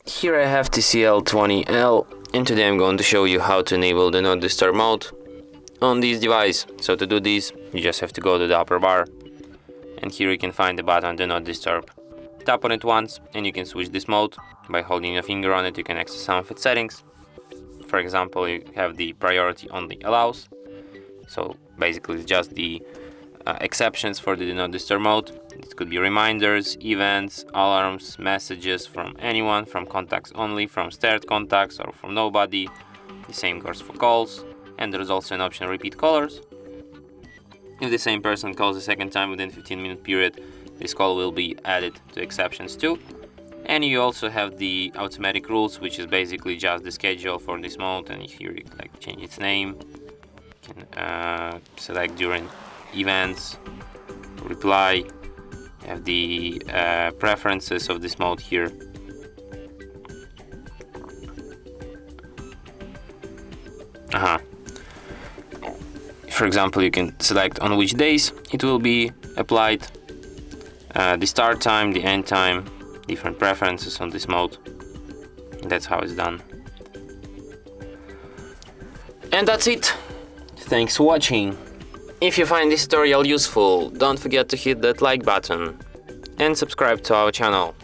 Here I have TCL 20L, and today I'm going to show you how to enable the Not Disturb mode on this device. So to do this, you just have to go to the upper bar, and here you can find the button Do Not Disturb. Tap on it once and you can switch this mode. By holding your finger on it, you can access some of its settings. For example, you have the priority only allows. So basically it's just the exceptions for the Do Not Disturb mode. It could be reminders, events, alarms, messages from anyone, from contacts only, from starred contacts or from nobody. The same goes for calls, and there is also an option repeat callers. If the same person calls a second time within 15-minute period, this call will be added to exceptions too. And you also have the automatic rules, which is basically just the schedule for this mode, and here you can like change its name. You can select during events, reply. You have the preferences of this mode here. For example, you can select on which days it will be applied, the start time, the end time, different preferences on this mode. That's how it's done. And that's it. Thanks for watching. If you find this tutorial useful, don't forget to hit that like button and subscribe to our channel.